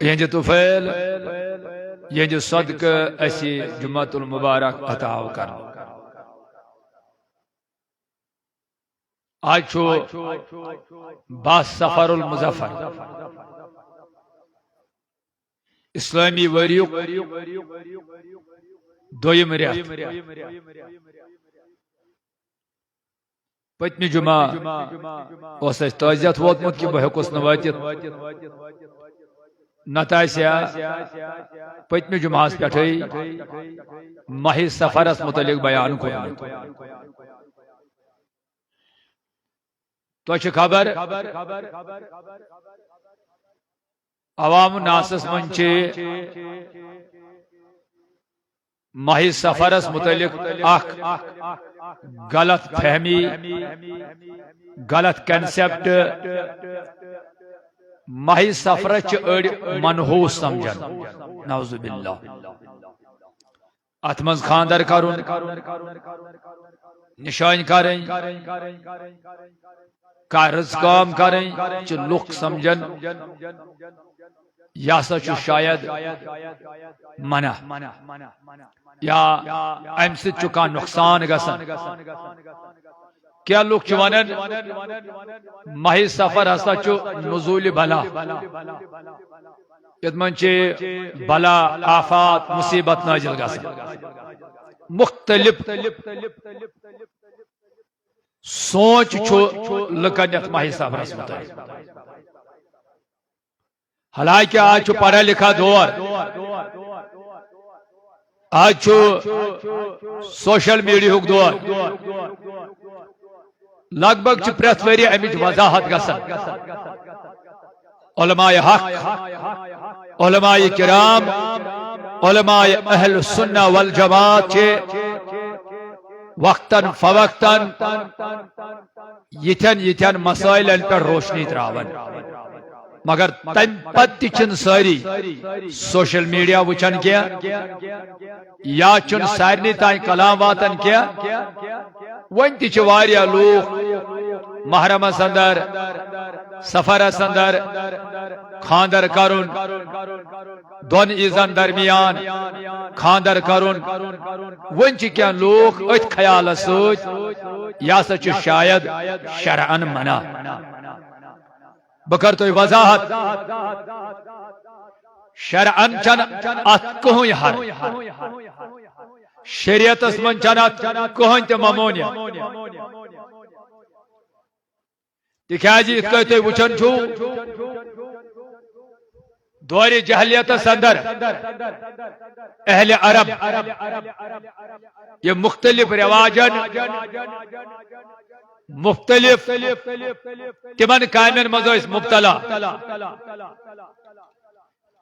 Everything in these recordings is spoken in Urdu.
یہ طفیل یہ صدقہ اسی جمعۃ المبارک عطا کر آج چھو با سفر المظفر اسلامی وریق دویم ریت پتمی جمعہ اس تعزیت ووتمت کہ بہ ہیکوس نہ واتت نتہ پتمی جمعہ پہ ماہ سفرس متعلق بیان کورمت تو خبر عوام ناسس من ماہ سفرس متعلق اخ غلط فہمی غلط کنسپٹ ماہ سفر اڑ منحوس سمجھن نعوذ باللہ ات مز خاندر کرن نشان کریں قرض کام کریں چھ لوک سمجھن یا سا چھ شاید منع یا ام سے چکا نقصان گسن کیا لوگ چھ ونن ماہ سفر ہسا چھ نزول بلا یتمن چھ بلا آفات مصیبت نازل گسن مختلف سوچ چھو لکن یت ماہ سفرس متعلق حالانکہ آج چھو پڑھا لکھا دور آج چھو سوشل میڈیا دور لگ بھگ چھ پریت وری امیچ وضاحت گسن علماء حق علماء کرام علماء اہل سنہ والجماعت چھ وقتاً فوقتاً یتھن مسائلن پر روشنی تراون مگر تم پتہ چھ ساری سوشل میڈیا وچھن کیا یا چھ سارنی تائیں کلام واتن کیا ون تہ واریاہ لوگ محرمس اندر سفرس اندر خاندر کرن دون عیزن درمیان خاندر کرن ون چھ کیا لوگ ات خیال سوچ یا سا چھ شاید شرعن منع بکر تو وضاحت شرعن چن ات کہوئی حر شریعت من چن ات کہوئی تے ممونیا تکیازی ات کہ تو وچھن چھو دور جہلیت اندر اہل عرب یہ مختلف رواجن مختلف تمن کامن مز مبتلا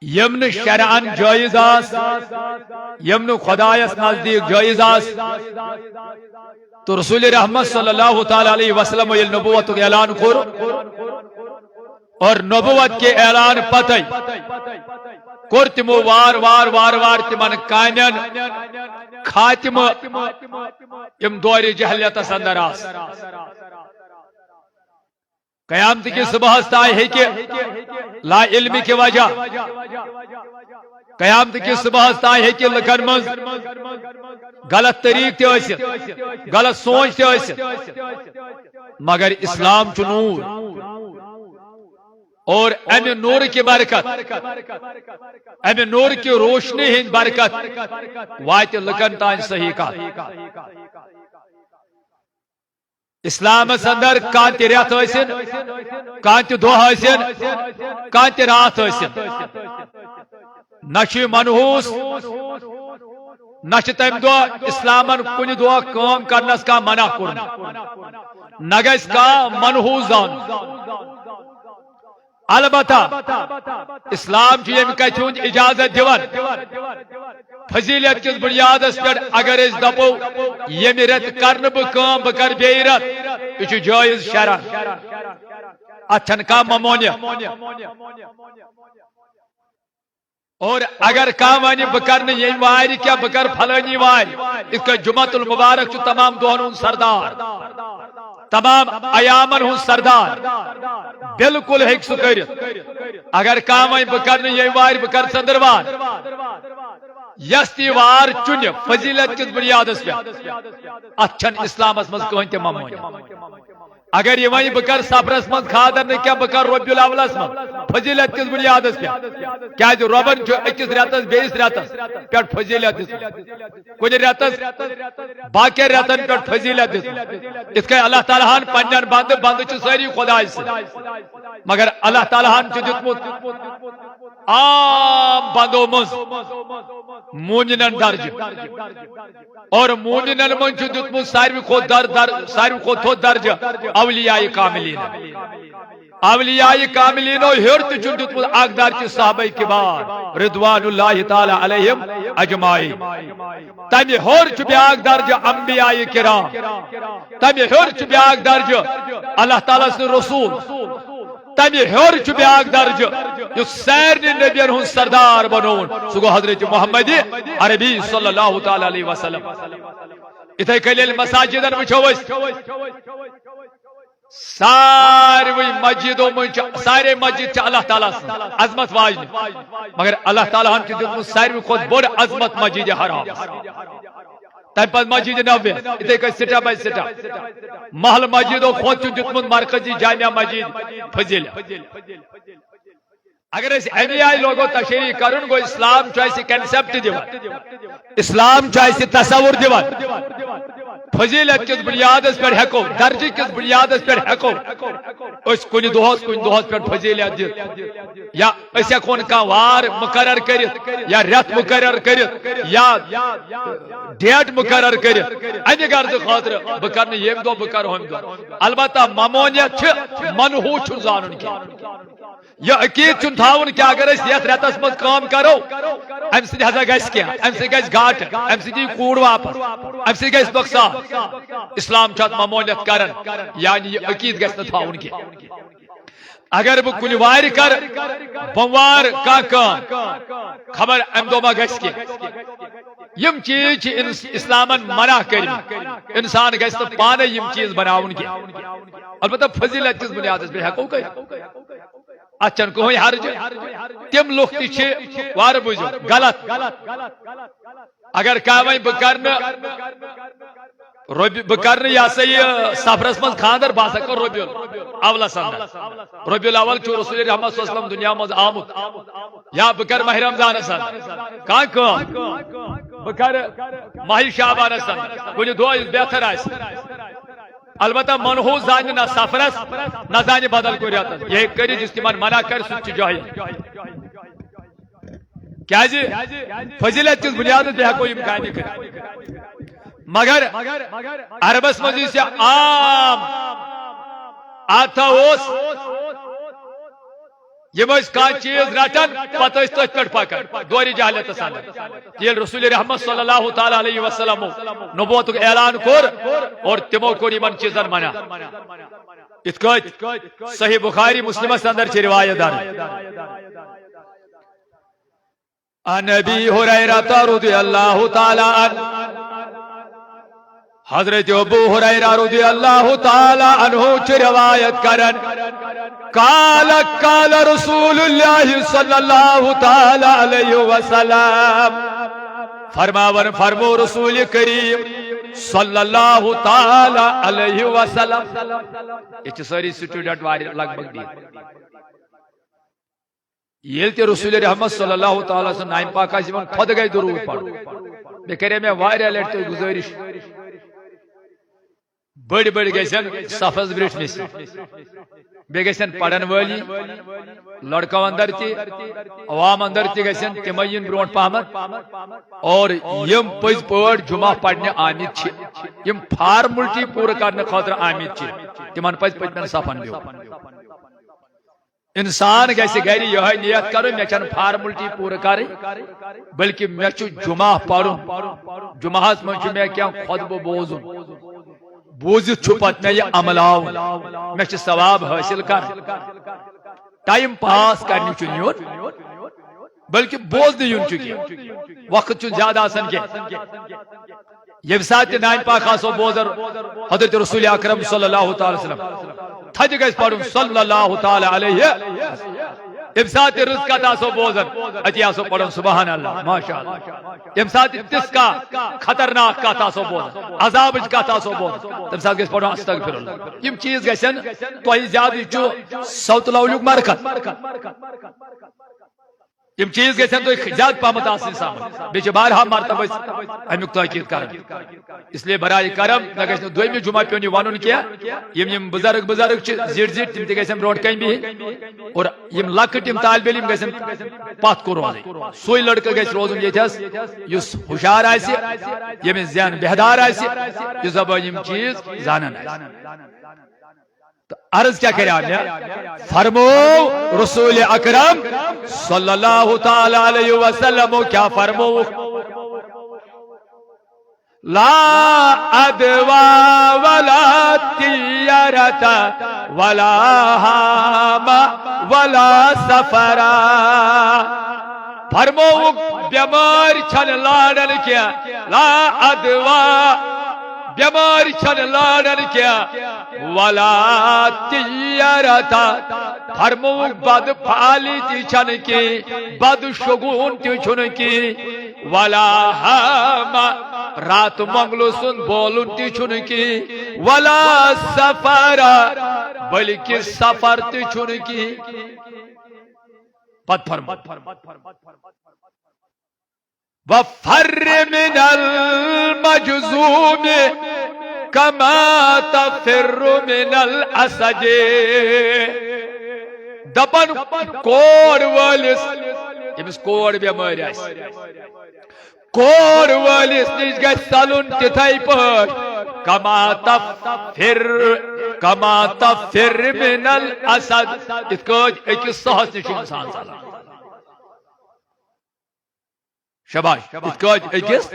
یمن شرعن جائز آس یمن خدایس نزدیک جائز آس تو رسول رحمت صلی اللہ تعالی علیہ وسلم یل نبوت کے اعلان کور اور نبوت کے اعلان پتہ کور تمو وار وار وار وار تمن کامن خاتم یم دور جہلیت اندر آس قیامت کی صبح تائیں ہے کہ لا علمی کی وجہ قیامت کی صبح تائیں ہے کہ لکن مز غلط طریق تے ٲسِتھ غلط سوچ تے ٲسِتھ مگر اسلام چھ نور اور امہ نور کی برکت امہ نور کی روشنی ہند برکت وات لکن تان صحیح کات اسلام اندر کانت ریت ٲسِن کانت دۄہ ٲسِن کانت رات ٲسِن نہ چھ منحوس نہ چھ تم دۄہ اسلامن کُنہِ دۄہ کٲم کرنس کا منع کورمُت نہ گژھِ کانٛہہ منحوس زانُن البتہ اسلام یم کت ہند اجازت دیوان فضیلت کس بنیاد پہ اگر اس دپو یم رت کرن بہ کر بیٚیہِ رت یہ جائز شرعن اتھن کا ممونیہ اور اگر کم ون بہ کر یم وار کیا بہ کر فلانی وار اس کا جمعۃ المبارک تمام دہن ہند سردار تمام ایامن ہن سردار بالکل ہیک سہ کرت اگر کام بہ کر یہ وار بہ کر ژندروار یس تی وار چن فضیلت کس بنیادس پہ ات اسلامس مز کہین تہ ممانیت اگر یہ وہیں بکر سفرس من خاطر نے کیا بکر ربیع الاولس من فضیلت کس بنیادس پہ کیا جو ربن جو اکس ریتس بیس ریتس پہ فضیلت کن ریتس باقی ریتن پہ فضیلت اس کے اللہ تعالیٰ ہن پنجن بند بند چھ ساری خدا سے مگر اللہ تعالیٰ ہن چھ دتمت عام بندو مز مومنن درج اور مومنن من چھ دتمت ساروی کھوت درجہ اولیاء کاملین اولیاء کاملین ہر تہ چھ دتمت اقدار چھ صحابہ کبار رضوان اللہ تعالی علیہم اجمعین تمہ ہر چھ بیاکھ درجہ انبیاء کرام تمہ ہر چھ بیاکھ درجہ اللہ تعالی سن رسول تمہ ہر چھ بیاکھ درجہ جو سارے نبیین ہن سردار بنون سہ گو حضرت محمد عربی صلی اللہ تعالی علیہ وسلم اتھے کلیل مساجدن وچھو ساروی مسجدوں میں سارے مسجد اللہ تعالیٰ عظمت واجن مگر اللہ تعالیٰ ہم کی ساروی کھت بڑ عظمت مسجد حرام تم پہ مسجد نبوی اتھے کہ سٹا بائی سٹا محل مسجدوں کھت دتمت مرکزی جامعہ مسجد فضیل اگر اس امی آئی لوگوں تشریح کرن گو اسلام چاہیے کنسپٹ دیوان اسلام چاہیے تصور دیوان فضیلت کس بنیاد پر ہیکو درجہ کس بنیاد پر ہیکو اس کن دہس پر فضیلت دت یا اس ہیکون کا وار مقرر کرت یا رت مقرر کرت یا ڈیٹ مقرر کرت امہ غرض خاطر بہ کرن یم دو بہ کر ہم دو البتہ ممونیت چھ منہو چھ زانن کی یہ عقید چھ تھاون کہ اگر اس یت رتس مز کام کرو ام سی ہزا گژھ کیا ام سی گژھ گاٹ ام سی دی کوڑ واپس ام سی گژھ نقصان اسلام چھ ممونیت کرن یعنی یہ عقید گژھ نہ تھاون کی اگر بہ کل وار کر بموار کا خبر ام دو ما گژھ کی یم چیز اسلامن منع کر انسان گژھ نہ پانے یم چیز بناون کی البتہ فضیلت کس بنیاد پہ ہیکو کہ اچھن کوئی حرج تم لوگ تہ وار بوزو غلط اگر کامیں بہ کرن یہ سا یہ سفرس من خاندر بہ کر ربیع اولس اندر ربیع الاول چھ رسول رحمت صلی اللہ علیہ وسلم دنیا مز آمت یا بہ کر ماہ رمضانس اندر کم بہ کر ماہ شعبانس اندر کن دہ بہتر آس البتہ منہو زان نہ سفرس نہ زان بدل کو ریت یہ کر جس کی من منع کر سہ جاہل کیا جی فضیلت کس بنیاد پہ ہیکو یم کامہ کر مگر عربس مز یہ عام آتا اس یم کان چیز رٹن پتہ تھی پہ پکان دور جہالتس اندر یل رسول رحمت صلی اللہ تعالی علیہ وسلم نبوت اعلان کور اور تمو کور یمن چیزن منع ات صحیح بخاری مسلمس اندر چھ روایت دار عن ابی ہریرہ رضی اللہ تعالی عنہ حضرت ابو ہریرہ رضی اللہ تعالی عنہ چھ روایت کرن قال رسول اللہ صلی اللہ تعالی علیہ وسلم فرمو رسول کریم صلی اللہ تعالی علیہ وسلم یہ ساری سٹوڈنٹ واری لگ بگ دی یل تے رسول رحمت صلی اللہ تعالی وسلم نام پاک من خود گئی درود پڑھ بے کرے میں واری لٹ گزارش بڑی بڑی گژھن صفس برٹ نس بے گژھن پڑھن والی لڑکو اندر تہ عوام اندر تہ گژھن تمین برونٹ پہمت اور یم پز پٲٹھۍ جمعہ پڑھنے آمت یم فارملٹی پورٕ کرنے خاطر آمت تمن پز پتمن صفن بہن انسان گژھِ گھر یہ نیت کرو مے چھن فارملٹی پورٕ کرٕنۍ بلکہ مے چھُ جمعہ پرُن جمعہس منٛز چھُ مے کینٛہہ خطبہٕ بوزُن بوزت چھُ پتہٕ مے یہ عملاوُن مے چھُ ثواب حٲصِل کرُن ٹائم پاس کرنہِ چھُنہٕ یُن بلکہ بوزنہِ یُن چھُ کینٛہہ وقت چھُنہٕ زیادٕ آسان کینٛہہ یم سات نان پاک آسو بوزر حضرت رسول اکرم صلی اللہ تعالی وسلم تھج گژھِ پڑھن صلی اللہ تعالی علیہ یم سات رزق کت آسو بوزن اتی آسو پڑھن سبحان اللہ ماشاء اللہ یم سات تس کا خطرناک کت آسو بوزن عذابچ کت آسو بوزن تم سات گژھِ پڑھن استغفر اللہ یم چیز گژھن تۄہہِ زیادٕ چھُ صوتُل اولیُک مرکت یم چیز گژھن تۄہہِ زیادٕ پہمت آسٕنۍ سمجھ بیٚیہِ چھِ بارہا مرتبہ امیُک تٲکیٖد کران اس لیے برائے کرم نہ گژھِ نہٕ دویمہِ جمعہ پیوٚن یہِ وَنُن کینٛہہ یم بزرگ چھِ زِٹھۍ زِٹھۍ تِم تہِ گژھن برونٛٹھ کَنۍ بِہِنۍ اور یم لۄکٕٹۍ یم طالبہِ علم گژھن پتھ کُن روزٕنۍ سُے لڑکہٕ گژھِ روزُن ییٚتھس یُس ہُشار آسہِ ییٚمِس ذہن بہدار آسہِ یُس زبٲنۍ یم چیز زانان آسہِ عرض کیا کرے آپ فرمو رسول اکرم صلی اللہ تعالی علیہ وسلم کیا فرمو لا ادوا ولا تیارت ولا حام ولا سفرا فرمو بیمار چھن لاڑن کیا لا ادوا بیمار چھن لاڑن کیا ولا تیارتا فرمو بد پالی تی چھن کی بد شگون تی چھن کی ولا ہم رات منگلو سن بولن تی چھن کی ولا سفر بلکہ سفر تی چھن کی پت فرمو وفر من المجزوم كما تفر من الاسد دپن کور والس یمس کور بیمار آس کور والس نش گژھِ ژلُن تِتھے پٲٹھۍ کما تفر من الاسد یِتھ کٲٹھۍ أکِس سہس نش انسان ژلان شباش یِتھ کٲٹھۍ أکِس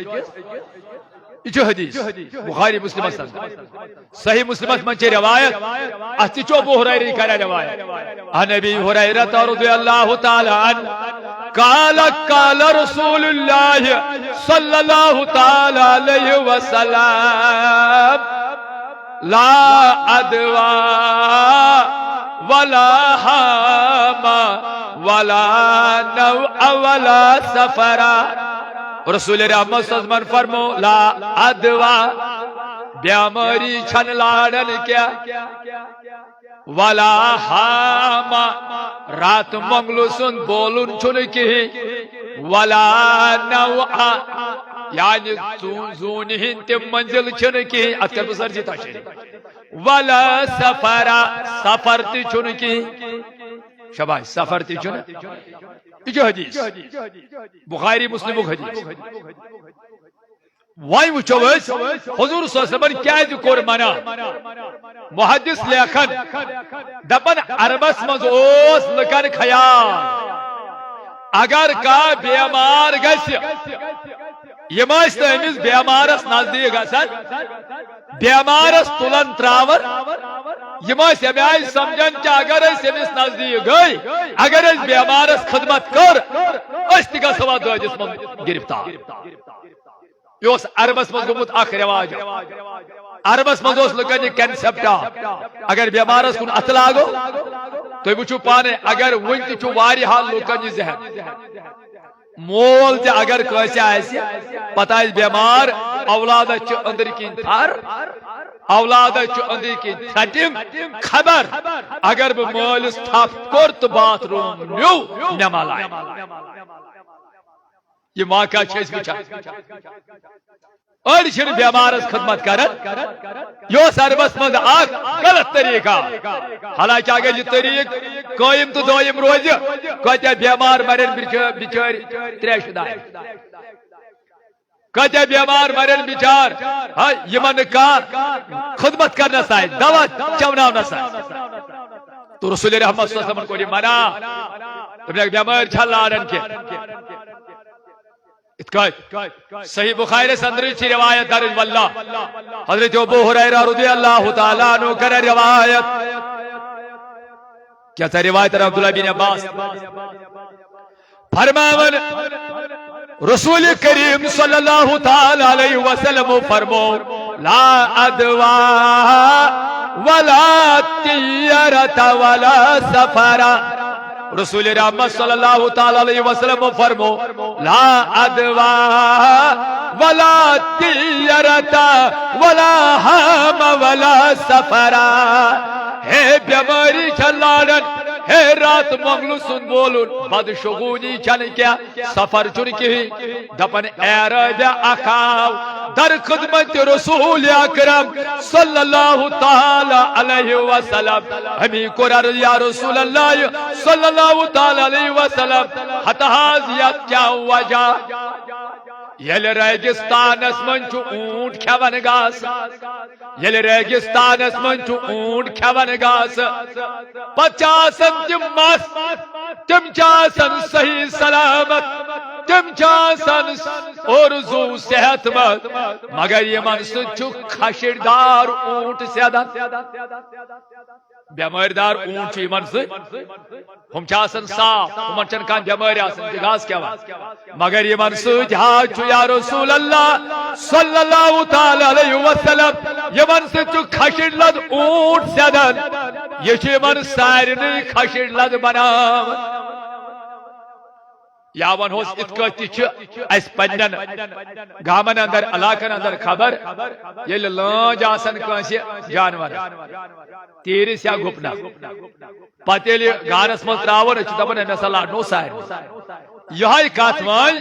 یہ چھُ حدیث بخاری مسلم صحیح مسلمس من چھِ روایت اتھ چھُ ابو ہریرہ کران روایت عن ابی ہریرہ رضی اللہ تعالی عنہ قال قال رسول اللہ صلی اللہ تعالی علیہ وسلم لا ادوا ولا حام ولا نوء ولا سفرا رسول رحمت صلی اللہ علیہ وسلم فرمو لا ادوا بیماری چھن لاڑن کیا ولا حام رات منگلو سن بولن چھن کی ولا نوع یعنی زون ہن تم منزل چھن کی اتکر بسر جیتا شریف ولا سفرا سفر تی چھن کی شباش سفر تی چھن یہ حدیث بخاری مسلم حدیث وائی وچھو حضور صلی اللہ علیہ وسلم کیا کور منا محدث لیکھن دپن عربس مز اوس لکن خیال اگر کا بیمار گژھِ یم ٲسۍ نہٕ أمِس بیمارس نزدیٖک گژھان بیمارس تُلان تراون یم ٲسۍ اَمہِ آیہِ سمجھان کہ اگر أسۍ أمِس نزدیٖک گٔے اگر أسۍ بیمارس خدمت کٔر أسۍ تہِ گژھو اتھ دٲدِس منٛز گرفتار یہ اوس عربس منٛز گوٚمُت اکھ رواج عربس منٛز اوس لُکن یہِ کنسپٹ اگر بیمارس کُن اتھٕ لاگو تُہۍ وٕچھِو پانے اگر وُنہِ تہِ چھُ واریاہن لُکن یہِ ذہن مول تہِ اگر کٲنٛسہِ آسہِ پتہٕ آسہِ بیمار اولادس چھُ أنٛدرۍ کِنۍ تھر اولادس چھُ أنٛدرۍ کِنۍ ژھٹِم خبر اگر بہٕ مٲلِس تھپھ کوٚر تہٕ باتھ روٗم نیوٗ مےٚ ما لایہِ یہ واقعہ چھِ أسۍ وٕچھان أڑۍ چھِنہٕ بیمارس خدمت کران یہ اوس عربس منٛز اکھ غلط طریقہ حالانکہ اگر یہ طریقہ قٲیِم تہٕ دٲیِم روزِ کۭتیاہ بیمار مرن بِچٲرۍ تریشہِ دانہِ کۭتیاہ بیمار مرن بِچار یمن نہٕ کانٛہہ خدمت کرنس آسہِ دوا چوناونس آسہِ تو رسول رحمت صلی اللہ علیہ وسلم کوٚر یہِ منع دوٚپنکھ بیمٲرۍ چھےٚ لاران کینٛہہ صحیح بخاری اندر چھ روایت درج واللہ حضرت ابو ہریرہ رضی اللہ تعالی عنہ کر روایت کیا تھا روایت عبداللہ بن عباس فرماون رسول کریم صلی اللہ تعالی علیہ وسلم فرمو لا ادوا ولا طیرۃ ولا سفر. رسول رحمت صلی اللہ تعالی علیہ وسلم فرمو لا ادوا ولا طیرۃ ولا حام ولا سفر. ہے بیماری چلانن ہے رات مغلو سن بولن بد شگونی چن کیا سفر چن کی دپن اے رب اکاو در خدمت رسول اکرم صلی اللہ تعالی علیہ وسلم. ہمیں قرار یا رسول اللہ صلی اللہ تعالی علیہ وسلم حتحازیت کیا وجہ یل ریگستانس من چھ اونٹ کھیون گاس. یل ریگستانس من چھ اونٹ کھیون گاس پچاسن تم مس تم چاسن صحیح سلامت تم چاسن ارزو صحت مند مگر یمن سچ خشردار اونٹ سیدن بیماردار اونٹ یمن س ہم چاسن صاف ہمن چن کان بیمار آسن گاس کھیون مگر یمن سچ ہاچ یا رسول اللہ صلی اللہ تعالی علیہ وسلم یمن سچ خشر لد اونٹ سیدن یہ یمن سارنی خشر لد بنام. یا ون ہوس اتکتی چھ اس پنن گامن اندر علاقن اندر خبر یل لانج آسن کانسی جانور تیرس یا گپنا پتہ یل گارس من تراون چھ دپن امس لاڈنو سار. یہ کت ون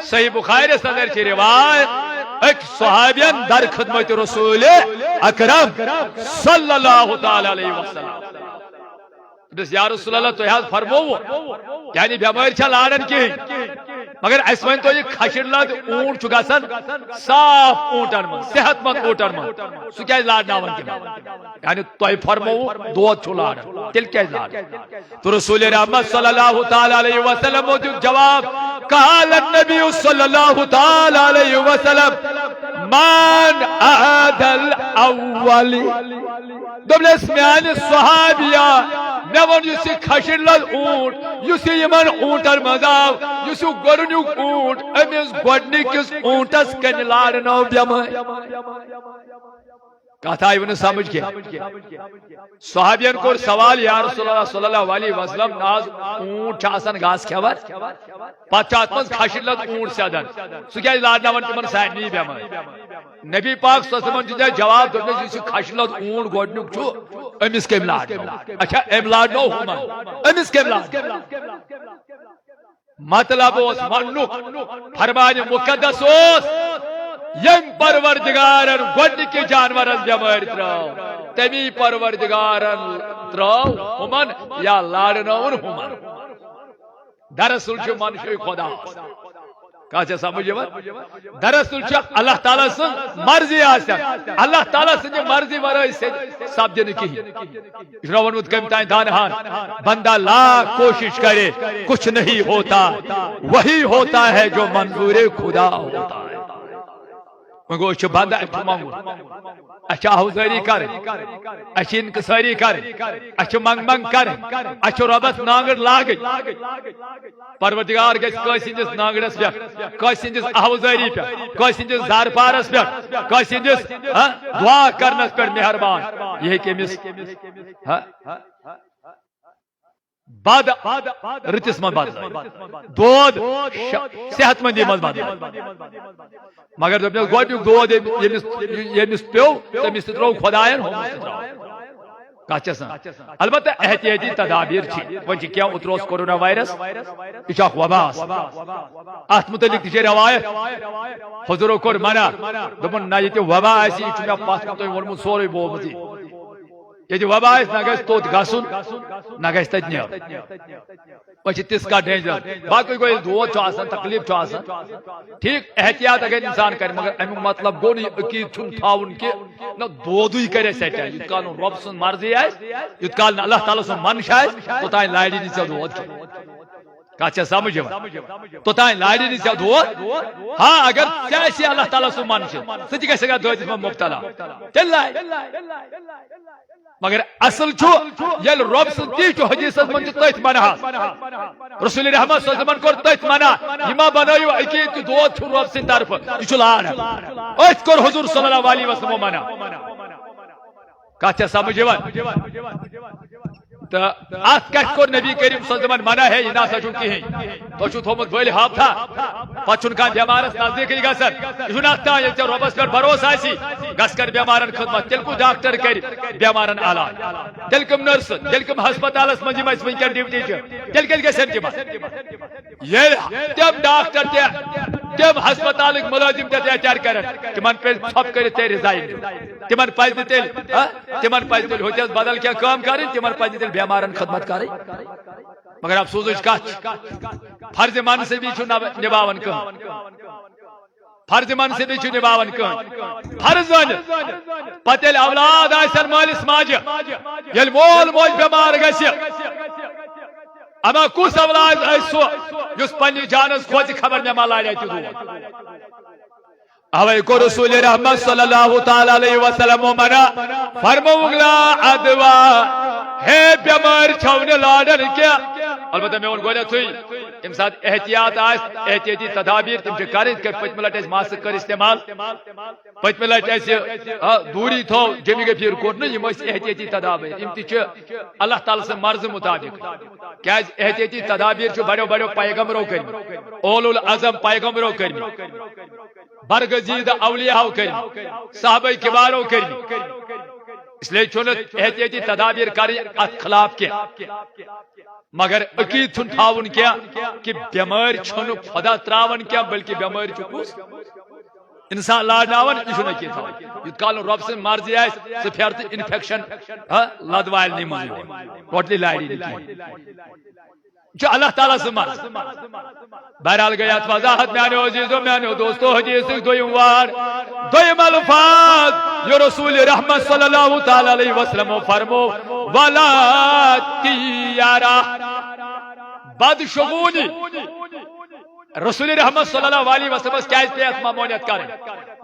صحیح بخاری اندر چھ روایت ایک صحابین در خدمت رسول اکرم صلی اللہ تعالی علیہ وسلم دس یا رسول اللہ تو حض فرمو یعنی بیمار چھ لارن کی مگر اس ون تو یہ خشر لد اونٹ چھ گسن صاف اونٹن من صحت مند اونٹن من سہ کیا لاڈناون کی یعنی تو فرمو دود چھ لارن تیل کیا لارن. تو رسول رحمت صلی اللہ تعالی علیہ وسلم جواب قال النبی صلی اللہ تعالی علیہ وسلم من عادل اولی دبلس میان صحابیہ نون یسی خشر لد اونٹ یسی یمن اونٹر مزاو یسی گرنیک اونٹ امیز گوڑنکس اونٹس کن لارنو بیمار. کہتا ہے انہیں سمجھ کے صحابین کو سوال یا رسول اللہ صلی اللہ علیہ وسلم ناز اونٹ چاسن گاس کھیور پچات من خشر لد اونٹ سیدن سو کیا لارنا ون تمن سائن نہیں بیمار. نبی پاک صلی اللہ علیہ وسلم جواب دے جس خشر لد اونٹ گوڑنک چھو امس کیم لارنو. اچھا ام لارنو ہما امس کیم لارنو مطلب اس منک فرمان مقدس اس یم پروردگارن گوڑنک جانورن بیمار تراو تمی پروردگارن تراو ہمن یا لارنون ہمن. دراصل چھ منشی خدا کہا سمجھ دراصل چھ اللہ تعالیٰ سن مرضی آسن اللہ تعالیٰ سن مرضی ورائے سے سبدن کی رونمت کم تائیں دانہان بندہ لاکھ کوشش کرے کچھ نہیں ہوتا وہی ہوتا ہے جو منظور خدا ہوتا ہے. مگو اچھ بندہ اچھ مانگو اچھ آہوزاری کر اچھ انکساری کر اچھ منگ منگ کر اچھ ربت نانگر لاغ پروردگار گیس کسی جس نانگر اس پہ کسی جس آہوزاری پہ کسی جس زارپار اس پہ کسی جس دعا کرنا اس پر مہربان. یہ کہ مس بعد رتس من بعد دود صحت مندی من بعد مگر جب گوڑنیک دود یمس پیو تمس ترو خدایان کچسان البتہ احتیاطی تدابیر چھ ون کیا اتروس کورونا وائرس یہ وبا ات متعلق تہ روایت حضور کور منع دپن نہ یہ وبا آسی یہ مے پتھ کن تم ونمت سورے بومت یہ وبا نہ گھس توت گھسن نہ گھس تت نیرن وہ تس کا ڈینجر باقی گو دود تکلیف ٹھیک احتیاط اگر انسان کر مگر امیک مطلب گو عقید چھن تھاون کہ نہ دودی کرے سیٹ یت کال رب سن مرضی آس یت کال اللہ تعالی سن منش آس توتان لائڈی نی ژے دود کچھ سمجھ توتان لاری نی ژےٚ دود ہاں اگر ژےٚ اللہ تعالیٰ سُنٛد من چھُ ژٕ تہِ گژھِ دٲدِس منٛز مبتلا تیٚلہِ لارِ مگر اصل چھُ ییٚلہِ رۄب سٕنٛز تی چھُ حدیثس منٛز چھُ تٔتھۍ منحس رسول رحمت صلی اللہ علیہ وسلم کوٚر تٔتھۍ منع یہِ ما بنٲیِو عقیٖد کہِ دود چھُ رۄب سٕنٛدِ طرفہٕ یہِ چھُ لارٕ أتھۍ کوٚر حضوٗر صلی اللہ علیہ وسلمو منع کتھ چھےٚ سمجھ یِوان تو ات کتھ کوٚر نبی کریم صلی اللہ علیہ وسلم منع ہے یہ نسا چھُ کِہیٖنۍ تۄہہِ چھُو تھوٚومُت بٔلۍ ہاپتھا پتہٕ چھُنہٕ کانٛہہ بٮ۪مارس نزدیٖکٕے گژھان یہِ چھُنہٕ اتھ تانۍ ییٚلہِ ژےٚ رۄبس پٮ۪ٹھ بھروسہٕ آسی گژھ کر بٮ۪مارن خدمت تیٚلہِ کُس ڈاکٹر کرِ بٮ۪مارن علاج تیٚلہِ کٕم نٔرسہٕ تیٚلہِ کٕم ہسپتالس منٛز یِم اَسہِ وٕنکٮ۪ن ڈیوٹی چھِ تیٚلہِ کتہِ گژھن تِمن ییٚلہِ تِم ڈاکٹر تہِ تِم ہسپتالٕکۍ مُلٲزِم تہِ احتیار کرن تِمن پزِ ژھۄپہٕ کٔرِتھ تیٚلہِ رِزاین تِمن پزِ نہٕ تیٚلہِ ہوٚتٮ۪س بدل کینٛہہ کٲم کرٕنۍ تِمن پزِ نہٕ تیٚلہِ بٮ۪مارن خدمت کرٕنۍ مگر افسوسٕچ کتھ فرض منصبی چھُ نباوان کٕہٕنۍ فرض منصبی چھُ نباوان کٕہٕنۍ فرض ٲنِتھ پتہٕ ییٚلہِ اولاد آسن مٲلِس ماجہِ ییٚلہِ مول موج بٮ۪مار گژھِ اما کُس اولاد آسہِ سُہ یُس پننہِ جانس کھوژِ خبر مےٚ ما لارِ اَتہِ دود اوے کو رسول رحمت صلی اللہ تعالی علیہ وسلم منع فرموک لا ادوا ہے بیمار چھونے لاڈن کیا البتہ میں ان گوڑے ام ساتھ احتیاط آس احتیاطی تدابیر تم کریں پتم لٹ ماسک کر استعمال پتم لٹ دوری تھو جمی گفیر کور یم احتیاطی تدابیر ام تہ اللہ تعالی سے مرض مطابق کیا احتیاطی تدابیر بڑو بڑو پیغمبروں کر اولو العظم پیغمبروں کر برگزید اولیاء کریں صحابہ کباروں کریں اس لیے چھوڑ احتیاطی تدابیر کریں ات خلاف کیا مگر عقید چھن تھاون کیا کہ بیمار چھن خدا تراون کیا بلکہ بیمار چھکوس انسان لاڈناون یہ چھن عقید تھاون یت کال رب سن مرضی آس سہ پھرت انفیکشن لد وال نہیں مز ٹوٹلی لاری جو اللہ تعالیٰ سے مرض بہرحال گئی ات وضاحت میانو عزیزو میانو دوستو حدیث دویم وار دویم الفاظ یہ رسول رحمت صلی اللہ تعالی علیہ وسلم فرمو ولا تیارا بدشگونی رسول رحمت صلی اللہ علیہ وسلم کیا اس پیت ممونیت کریں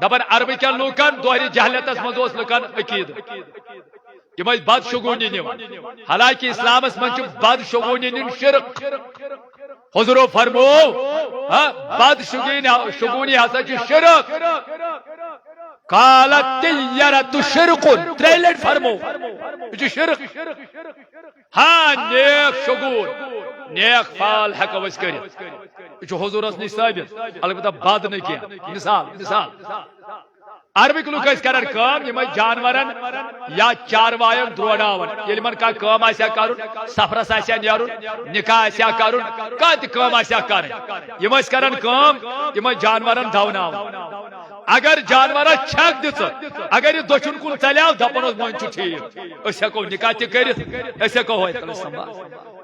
دبن عربی کیا لوکن دوہری جہلیت اس مزوس لکن عقید یہ بدشگونی نیون حالانکہ اسلام اس من بدشگونی نین شرک حضور فرمو بدشگونی ہسا شرک قالت تیرت شرک تریلٹ فرمو یہ شرک ہاں نیک شگون نیک فال ہیکو اس کرت یہ حضور اس نش ثابت البتہ بد نہیں کیا مثال عربک لوگ کران کام یم جانورن یا چاروائن دروڑاون یل من کا کام آسیا کرن سفرس آسیا نیرن نکاح آسیا کرن کانٛہہ تہِ کام آسیا کرن یم کران کام یم جانورن دوناون اگر جانورس چھک دِژ اگر یہ دچھن کن ژلیو دپن وۄنۍ چھُ ٹھیٖک أسۍ ہیٚکو نکاح تہِ کٔرِتھ أسۍ ہیٚکو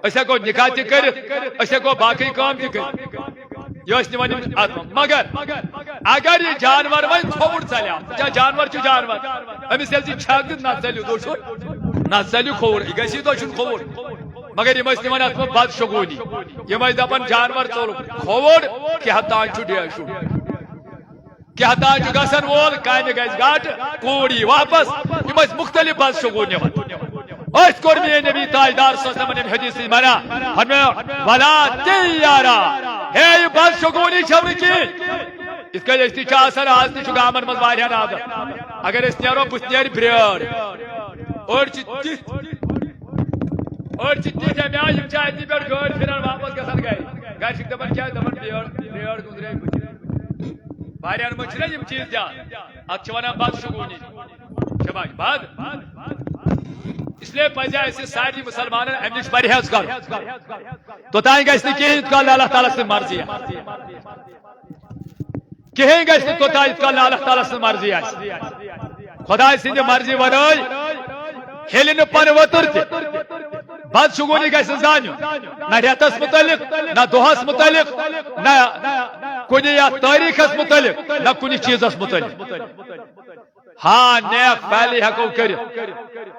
أسۍ ہیٚکو نکاح تہِ کٔرِتھ أسۍ ہیٚکو باقٕے کام تہِ کٔرِتھ یہ مگر اگر یہ جانور وی کھوڑ ژلیو کیا جانور چھ جانور امس یل چھک دت نہ ژلیو دچھن نہ ژلیو کھوڑ یہ گژھِ دچھن کھوڑ مگر یم نوان ات بدشگونی یم دپان جانور ژول کھوڑ کیا تان چھ ڈیشو کیا تان چھ گژھن وول کامہ گژھِ گاٹ کوڑی واپس یم مختلف بدشگونی اس کور میں نبی تاجدار صلی اللہ علیہ وسلم حدیث منع فرمایا ولا تیارا ہے بدشگونی چھوڑ کی اس کا اس تہ آسان آز تہ گامن مز واریاہ عادت اگر اس نیرو بس نیر بریڑ اور تہ میا یم اتنی پہ گاڑی پھران واپس گھن گھر گھر دپان کیا دپان بریڑ گزرے واریاہ مجھ یم چیز دھیان ات ونان بدشگونی بد اس لیے پزِ اسہِ سارے مسلمانن امہ نش پرہیز کر توتانۍ گژھِ نہٕ کہیٖنۍ کال اللہ تعالیٰ سٕنٛز مرضی کہیٖنۍ گژھِ نہٕ توتانۍ کال اللہ تعالیٰ سٕنٛز مرضی آسہِ خۄداے سٕنٛدِ مرضی ورٲے کھیلہِ نہٕ پن ؤتٕر تہِ بدشگونی گژھِ نہٕ زانُن نہ رٮ۪تس متعلق نہ دۄہس متعلق نہ کُنہِ یتھ تٲریٖخس متعلق نہ کُنہِ چیٖزس متعلق ہاں نیک فعلی ہکو کر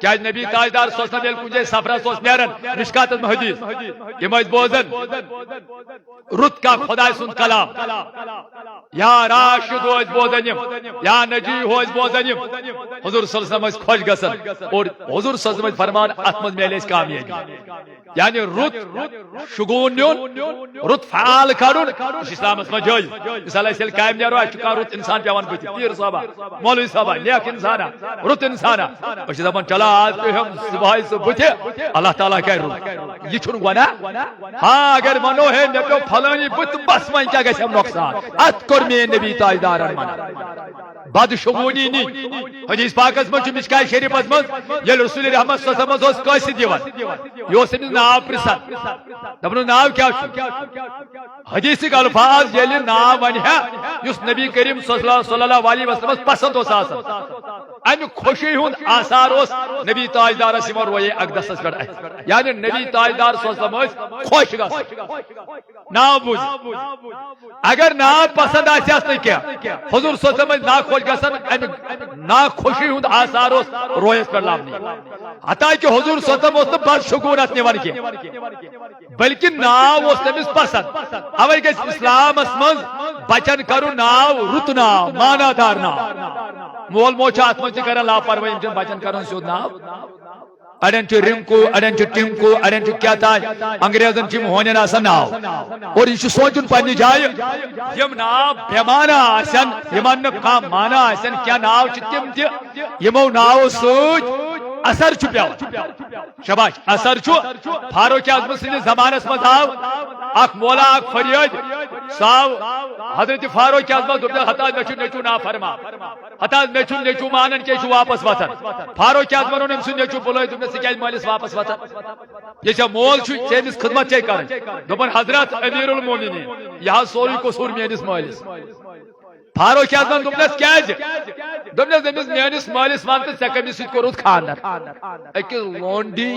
کیا نبی تاجدار صلی اللہ علیہ وسلم کن جائے سفرس نیران مشکات حدیث یم بوزن رت کا خدا سن کلام یا راشد بوزن یا نجی بوزن حضور صلی اللہ علیہ وسلم خوش گسن اور حضور صلی اللہ علیہ وسلم فرمان اتمن میلے کامیابی یعنی رت شگون نیون رت فعال کرن اسلام میں جائز مثال ایسے قائم نیرو چکا رت انسان پیوان بت پیر صاحب مولوی صاحب نیک انسان رت انسان اس دپان چلا آج پہ ہم صبح سے بت اللہ تعالیٰ کہ رت یہ چھن گنا ہاں اگر منو ہے مے پیو فلانی بت بس وین کیا گژھِ نقصان ات کور میں نبی تاجدارن منع بد شگونی نی حدیث پاکس من مشکاہ شریفس من یل رسول رحمت صلی اللہ علیہ وسلم قاصد دیوان یہ اس ناو پرسان دپن ناو کیا حدیث کے الفاظ یل ناو ون ہے اس نبی کریم صلی اللہ علیہ وسلم پسند اس ام خوشی ہند آثار اس نبی تاجدار سمر روئے اقدس پہ یعنی نبی تاجدار صلی اللہ علیہ وسلم خوش گس ناو بوز اگر ناو پسند آس کیا حضور صلی اللہ علیہ وسلم نا خوش گسن نا خوشی ہند آثار اس رویس پہ لابنی حتیٰ کہ حضور صلی اللہ علیہ وسلم بد شکون ات نوان کی بلکہ ناو اس تمس پسند اوے گژھِ اسلامس مز بچن کرو ناو رت ناو مانا دار ناو مول موج ات من کران لاپرواہی بچن کرن سیود ناو اڑین چھ رنکو اڑین چھ ٹنکو اڑین چھ کیا تھا انگریزن چھ ہونن آسان ناو اور یہ سوچن پنہ جائے یم ناو بے معنی آسن یمن نہ معنی آسن کیا ناو چھ تم تہ یمو ناو سوچ اثر چھ پیو شاباش اثر چھ فاروق اعظم سند زمانس مز آو اخ مولا اخ فریاد ساو حضرت فاروق اعظم دپ ہتا مچھ نیچو نا فرما ہتا مچھ نیچو مانن کے واپس وتن فاروق اعظم ام سن نیچو بلوی دپ سکیل مالس واپس وتن یہ مول چھ چیز خدمت چھ کرن دپن حضرت امیر المومنین یہ سوری قصور میانس مالس فاروق اعظم دپنس کیاز دپنس دمس میانس مالس ون تو کمس ست کورت خاندر اکس لونڈی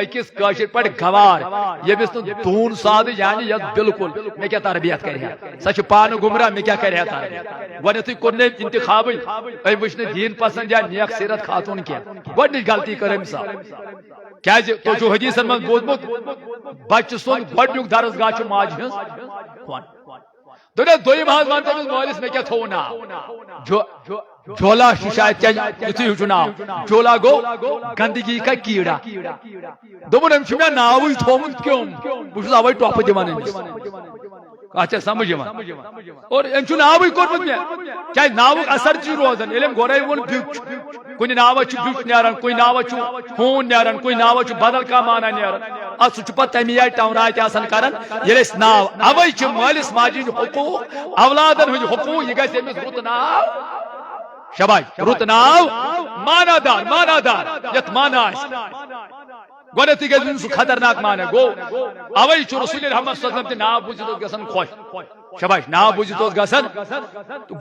اکس کاشر پہ گوار یمس دون ساد یعنی یس بالکل مے کیا تربیت کرے سہ پان گمراہ مے کیا کرے تربیت گۄڈنیتھٕے کوٚر نہٕ أمۍ انتخابٕے أمۍ وٕچھ نہٕ دیٖن پسند یا نیک سیرت خاتون کینٛہہ گۄڈنِچ غلطی کٔر أمۍ سا کیازِ تۄہہِ چھُو حدیثن منٛز بوٗزمُت بچہ سُنٛد گۄڈنیُک درسگاہ چھُ ماجہِ ہٕنٛز کھۄن دوٚپنس دوٚیِم حظ ون تٔمِس مٲلِس مےٚ کیٛاہ تھوٚو ناو جھولا شاید یُتھُے ہیوٗ چھُ ناو جھولا گوٚو گندگی کا کیڑا دوٚپُن أمۍ چھُ مےٚ ناوٕے تھوٚومُت کیوٚم بہٕ چھُس اَوَے ٹۄپہٕ دِوان أمِس اچھا سمجھ اور أمۍ چھُ ناوٕے کوٚرمُت مےٚ کیازِ ناوُک اثر چھُ روزان ییٚلہِ أمۍ گۄڈے ووٚن بیُک کُنہِ ناوس چھُ بیُک نیران کُنہِ ناوس چھُ ہوٗن نیران کُنہِ ناوس چھُ بدل کانٛہہ معنا نیران اتھ سُہ چھُ پتہٕ تمی آیہِ ٹونراے تہِ آسان کران ییٚلہِ أسۍ ناو اوے چھِ مٲلِس ماجہِ ہٕنٛدۍ حقوٗق اولادن ہٕنٛدۍ حقوٗق یہِ گژھِ أمِس رُت ناو شاباش رُت ناو مانا دار یتھ مانا آسہِ گۄڈنیتھٕے گژھِ سُہ خطرناک مانا گوٚو اوے چھُ رسول رحمت صلی اللہ علیہ وسلم تہِ ناو بوٗزِتھ اوس گژھان خۄش شاباش ناو بوٗزِتھ اوس گژھان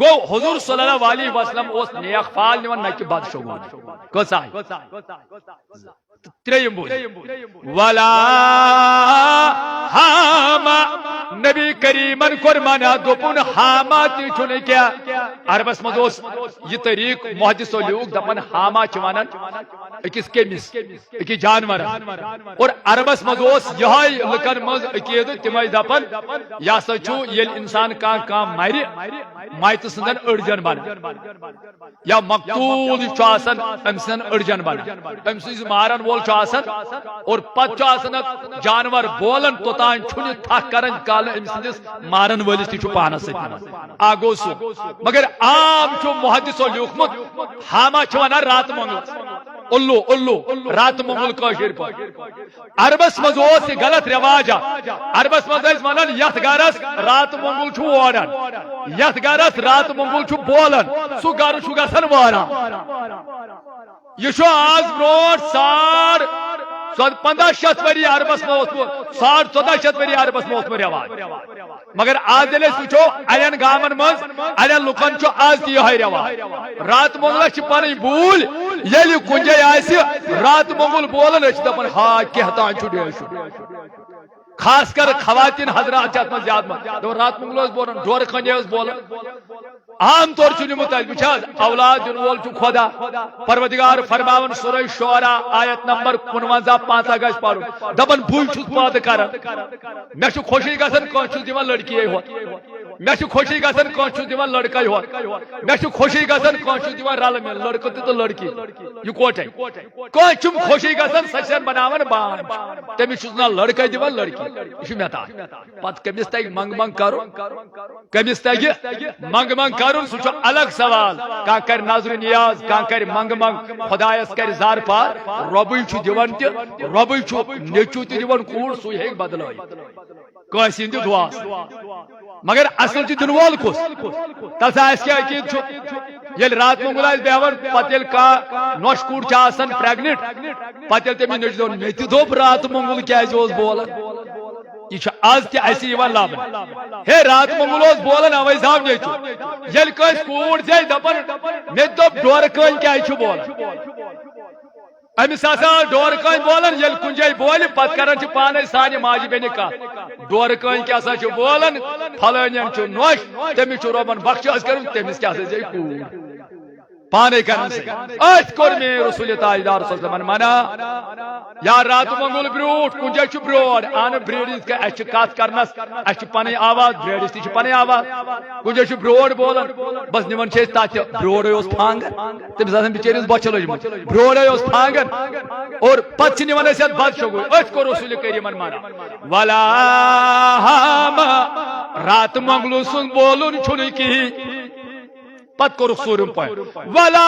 گوٚو حضور صلی اللہ علیہ وسلم اوس نیک فال نِوان نہ کہِ بد شگون کٔژ آیہِ ترٛیٚیِم بوٗز ولا حاما نبی کریمن کوٚر منع دوٚپُن حاما تہِ چھُنہٕ کینٛہہ عربس منٛز اوس یہِ طریٖق محدثو لیوٗکھ دپان حاما چھِ ونان أکِس کٔمِس أکِس جانورس اور عربس منٛز اوس یِہوے لُکن منٛز عقیٖدٕ تِم ٲسۍ دپان یہِ ہسا چھُ ییٚلہِ انسان کانٛہہ مرِ مایتہٕ سٕنٛدٮ۪ن أڑجن بنان یا مقتوٗل چھُ آسان أمۍ سٕنٛدٮ۪ن أڑجن بنان أمۍ سٕنٛز مارن وول چھُ آسان اور پتہٕ چھُ آسان اکھ جانور بولان توٚتانۍ چھُنہٕ تھکھ کران کالہٕ أمۍ سٕنٛدِس مارن وٲلِس تہِ چھُ پانس سۭتۍ اکھ گوٚو سُہ مگر عام چھُ محدثو لیوٗکھمُت حاما چھِ ونان راتہٕ مۄنٛگل الو رات مۄنٛگل کٲشِر پٲٹھۍ عربس منٛز اوس یہِ غلط رٮ۪واج عربس منٛز ٲسۍ ونان یتھ گرس رات مۄنٛگل چھُ ووران یتھ گرس رات مۄنٛگل چھُ بولان سُہ گرٕ چھُ گژھان وٲران یہ چھُ آز برونٛٹھ 1500 ؤری عربس منٛز اوسمُت 1400 ؤری عربس منٛز اوسمُت رٮ۪واج مگر آز ییٚلہِ أسۍ وٕچھو اڑٮ۪ن گامن منٛز اڑٮ۪ن لُکن چھُ آز تہِ یِہوے رٮ۪واج رات مۄنٛگلس چھِ پنٕنۍ بوٗلۍ ییٚلہِ کُنہِ جایہِ آسہِ رات مۄنٛگل بولان أسۍ چھِ دپان ہا کینٛہہ تانۍ چھُ خاص کر خواتین حضرات چھِ اتھ منٛز زیادٕ رات مۄنٛگل اوس بولان ڈورٕ خٲنی ٲس بولان عام طور سے نمت بچاز اولاد دن وول چھ خدا پروردگار فرماون سورہ شعراء آیت نمبر 55 گژھ پرن دپن بوئی چھس پاد کران مے چھ خوشی گژھان کان چھس دیوان لڑکی ہوت مے چھ خوشی گژھان کان چھس دیوان لڑکا ہوت مے چھ خوشی گژھان کان چھس دیوان رل مل لڑکہ تہ لڑکی یہ کوٹے کان چھم خوشی گژھان سچن بناون بان تمس چھس نا لڑکا دیوان لڑکی یہ متا پت کمس تگ منگ منگ کرو کمس تگ منگ منگ کرن سہ الگ سوال کان کر نظر نیاز کان کر منگ منگ خدایس کر زار پار ربی چھ دیوان تہ ربی چھ نیچو تہ دیوان کوڑ سہ ہیک بدلائ کٲنٛسہِ ہٕنٛدِ دعاس مگر اصل چھ دن وول کس تس آس کیا عقید چھ یل رات منگل آس بیہوان پتہ یل کانٛہہ نوش کوٗر چھ آسان پریگنٹ پتہ یل تمس نیچو دون مے تہ دوٚپ رات منگل کیازِ اوس بولان یہ آز تہ اسی یوان لبن ہے رات منگل اوس بولان اوے زاو نیچو یل کٲنٛسہِ کوٗر زے دپان مے دوٚپ ڈورٕ کٲنۍ کیازِ چھُ بولان امس ڈور کٲنۍ بولان یل کن جائیں بول پتہ کران پانے سانہ ماجہ بیٚنہِ کتھ ڈور کٲنۍ کیٛاہ سا بولان پھلٲنین چھ نوش تمس چھ رۄبن بخشاس کرن تمس کیٛاہ سا زی کوٗر پانے کرن ات کور میں رسول تاجدار صلی اللہ علیہ وسلم منع یا رات منگل بروٹ کن جائیں بروڑ ان بریڈس اس کت کرنس اس پن آواز بریڈس تہ پن آواز کن جائیں بروڑ بولان بس نمن تک بروڑے پھانگن تمس بچرس بچہ لجمت بروڑے پھانگن اور پتہ نمن ات بد شگو ات کور رسول کریم منع ولا رات منگلو سن بولن چھن کہین پت کور سورم پہ ولا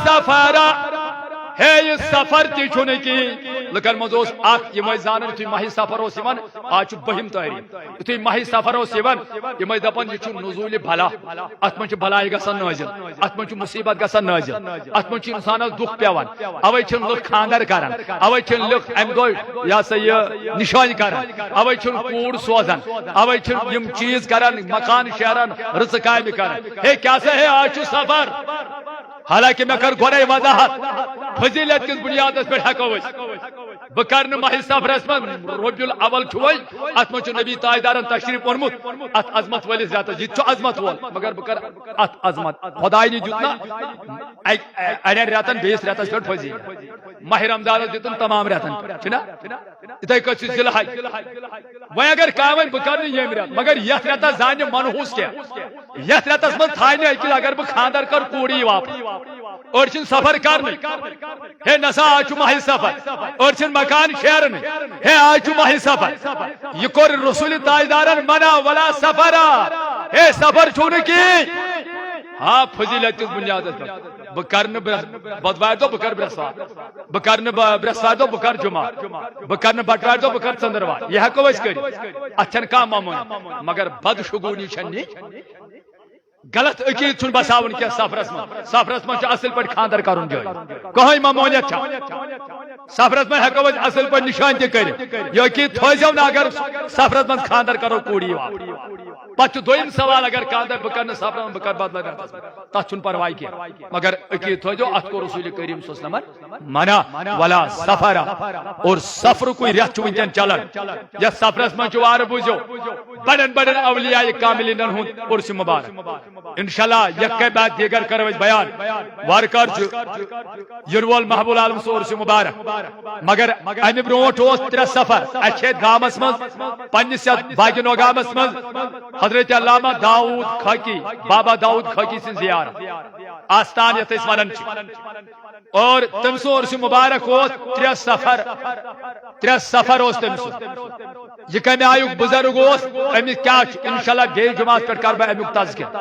سفر ہے یہ سفر تہ چھن کہین لکن مز یہ زان یتھے ماہ سفر آج بہم تاریخ یتھے ماہ سفر یہ دپان یہ نزول بلا ات من بلائی گھان نازل ات من مصیبت گھان نازل ات من انسان دکھ پیوان اوے لک خاندر کران اوے لک ام دہ یہ سا یہ نشان کران اوے کوڑ سوزان اوے یم چیز کران مکان شہران رٕژ کامہ کران ہے کیا سا ہے آج سفر حالانکہ میں کر گوڑے وضاحت فضیلت کس بنیاد پہ ہیکو بہ کر ماہ سفرس من ربیع الاول چھوئی ات من نبی تاجدارن تشریف اونمت ات عظمت ولس زیادہ یہ عظمت وول مگر بہ کر ات عظمت خدائی نے دیتنا اڑین رتن بیس رتس پہ فضیل ماہ رمضان دیتن تمام رتن چھنا اتھے کچھ ذل حج وے اگر کامن بہ کر یم رت مگر یت رتس زانہ منحوس کیا یت رتس من تھانہ اکل اگر بہ خاندر کر کوڑی واپس اور چھن سفر کرنے ہے نسا آج ماہ سفر اور چھن مکان شہرن ہے آج ماہ سفر یہ کور رسول تاجدارن منع ولا سفر ہے سفر چھون کی ہاں فضیلت کس بنیاد پر بہ کرن بدوار دو بہ کر برسوار بہ کرن برسوار دو بہ کر جمعہ بہ کرن بٹوار دو بہ کر ژندروار یہ ہیکو اس کر اتھن کا معمول مگر بد شگونی چھنی غلط عقید چھن بساون کیا سفرس من اصل پہ خاندر کرن جائے کہیں ممونیت سفرس من ہیکو اصل پہ نشان تہ کر یہ عقید تھوزو نا اگر سفرس من خاندر کرو کوڑی واپ پتہ دویم سوال اگر خاندر بہ کر سفر بہ کر بدل تر چھن پرواہ کی مگر عقید تھوزو ات کو رسول کریم صلی اللہ علیہ وسلم منع ولا سفر اور سفر کوئی ریت چھ ونکن چلان یا سفرس من وار بوزو بڑن بڑن اولیاء کاملین ہند عرس مبارک انشاءاللہ یک کے بعد دیگر کرو بیان وارکار ینوال محبوب عالم عرس مبارک مگر امہ برونٹ ترے سفر اچھے گامس من پنس باقی گامس من حضرت علامہ داؤد خاکی بابا داؤد خاکی سن زیارت آستان یت ونان اور تم سو عرس مبارک ترے سفر تم یہ کم آیک بزرگ امس کیا انشاءاللہ بیس جماعت پہ کر بہ امیک تذکر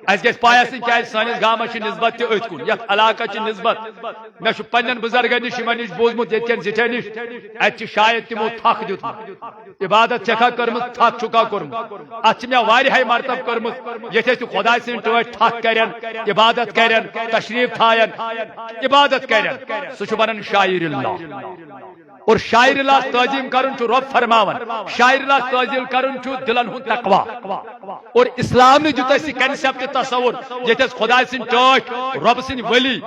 اس گھس پائی آسن کیا سانس گامس نسبت تہ ات کن یت علاقہ نسبت مے پنن بزرگن نش یمن نش بوزمت یتکن زٹھے نش ات شاید تمو تھک دیتمت عبادت چھکا کرمت تھک چھکا کورمت ات مے واریاہ مرتبہ کرمت یتھ خدا سن ٹوٹ تھک کرن عبادت کرن تشریف تھاین عبادت کرن سہ بنان شاعر اللہ اور شاعر اللہ تعظیم کرن رب فرماون شاعر اللہ تعظیم کرن دلن ہند تقوی اور اسلام نے دیت اس کنسپٹ تصور یتس خدا سن ٹوٹ رب سن ولی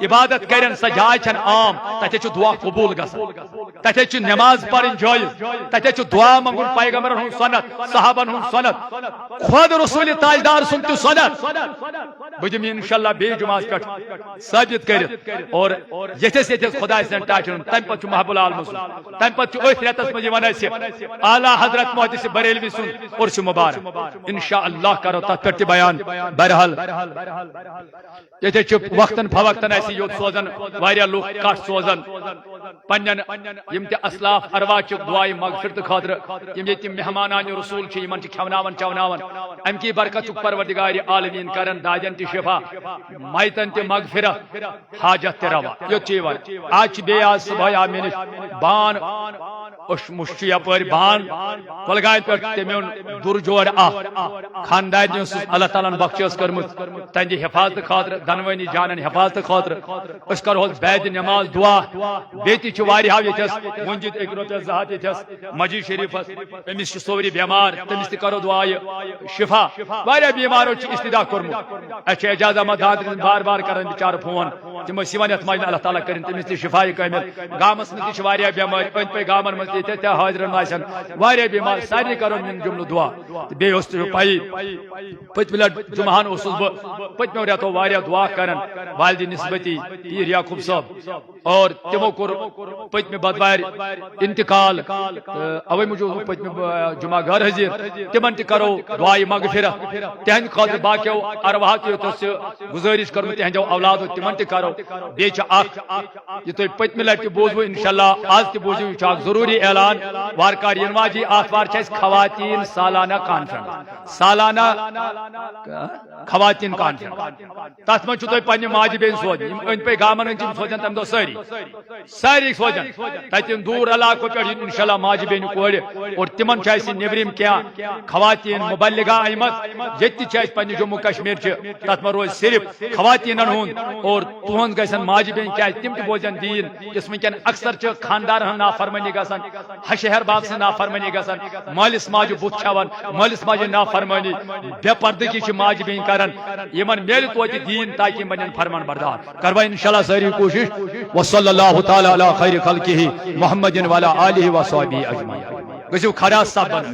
عبادت کرن سہ جائے چھن عام تتہ چھ دعا قبول گژھان تتھے چھ نماز پڑھن جایز تتھے چھ دعا منگن پیغمبرن ہن سنت صحابن ہن سنت خود رسول تاجدار سن تہ سنت بہ دم انشاءاللہ بی جمعہ پہ ثابت کرت اور یتھس یتھس خدا سن ٹاچن تم پتہ محب العالم سن تم پتہ اتھ رتس مز یوان اس اعلی حضرت محدث بریلوی سن عرس مبارک انشاءاللہ کرو تتھ پہ بیان بہرحال یتھے چھ وقتاً فوقتاً اس یوت سوزن واریاہ لوک کٹ سوزن پنن یم تہ اسلاف ارواح چ دعائے مغفرت خاطر یم یت مہمانان رسول چھ یمن چھ کھوناون چوناون ام کی برکت پروردگار عالمین کرن دادن تہ شفا مائتن تہ مغفرت حاجت تہ روا یت چھ ون آج بے آج صبح آ مینش بان اش مشی یپر بان کلگائن پہ تمیون در جوڑ خاندان اللہ تعالیٰ بخشس کرمت تہندِ حفاظت خاطر دنوانی جانن حفاظت خاطر اس کرو بیت نماز دعا بیتی چھ واریاہ یتھس منجد ایک روپیہ زہت یتھس مسجد شریف امس سوری بیمار تمس تہ کرو دعا شفا واریاہ بیمارو چھ استدا کرمت اچھے اعجاز احمد حاضر بار بار کرن بچار فون تم ون یت مجھ اللہ تعالیٰ کرن تمس تہ شفا کامل گامس مز تہ واریاہ بیمار أنٛدۍ پٔکۍ گامن مز تہ حاضرن آسن واریاہ بیمار سارے کرو من جملہ دعا بیٚیہِ اوس تہ پائی پٔتمہِ لٹہِ جمعہن اوسُس بہٕ پٔتمیو رٮ۪تو واریاہ دعا کران والدِ نسبتی پیر یعقوب صٲب اور تمو کوٚر پٔتمہِ بدوارِ انتقال اوے موٗجوٗب پٔتمہِ جمعہ گھر حضیر تمن تہ کرو دعائے مغفرت تہند خاطر باقیو ارواح تہ یوتس گزارش کرمت تہندیو اولادو تمن تہ کرو بیٚیہِ چھِ اکھ یہ تُہۍ پٔتمہِ لٹہِ تہِ بوٗزوٕ انشاءاللہ آز تہ بوٗزِو یہ چھُ اکھ ضروٗری اعلان وارکار ینہٕ واجی آتھوار چھِ اسہِ خواتین سالانہ کانفرنس سالانہ خواتین کانفرنس تتھ من تُہۍ پننہِ ماجہِ بیٚنہِ سوزن یم أنٛدۍ پٔکۍ گامن ہٕنٛدۍ تِم سوزن تمہِ دۄہ سٲری سوزن تتہِ دوٗر علاقو پٮ۪ٹھ انشاءاللہ ماجہِ بیٚنہِ کورِ اور تمن چھِ اسہِ نیبرِم کینٛہہ خواتین مبلغہ آمت ییٚتہِ تہِ چھِ اسہِ پننہِ جموں کشمیر چہِ تتھ منٛز روزِ صرف خواتینن ہُنٛد اور تُہنٛد گژھن ماجہِ بیٚنہِ کیازِ تِم تہِ بوزن دیٖن یُس وٕنکٮ۪ن اکثر چھِ خاندارن ہٕنٛز نافرمٲنی گژھان ہشہر باب سٕنٛز نافرمٲنی گژھان مٲلِس ماجہِ بُتھ چھَوان مٲلِس ماجہِ نافرمٲنی بے پردگی چھِ ماجہِ بیٚنہِ کران یمن میلہِ توتہِ دیٖن تاکہِ یِم بنن فرمان بردار کروا انشاءاللہ سٲری کوٗشش وصلی اللہ تعالیٰ علی خیر خلقہ محمد وعلی آلہ وصحبہ اجمعین گژھِو کھڑا سب بنن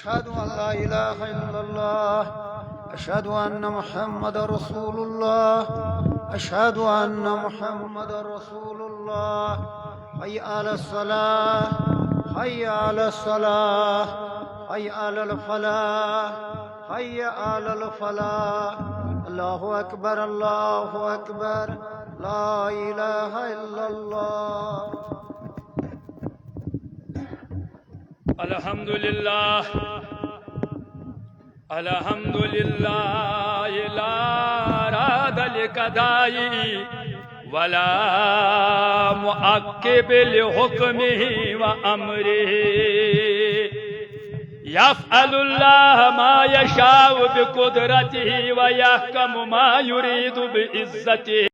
أشهد أن لا إله إلا الله أشهد أن محمد رسول الله أشهد أن محمد رسول الله حي على الصلاة حي على الصلاة حي على الفلاح حي على الفلاح الله أكبر الله أكبر لا إله إلا الله الحمد لله الحمد لله لا راد لقضائه ولا معقب لحكمه وأمره يفعل الله ما يشاء بقدرته ويحكم ما يريد بعزته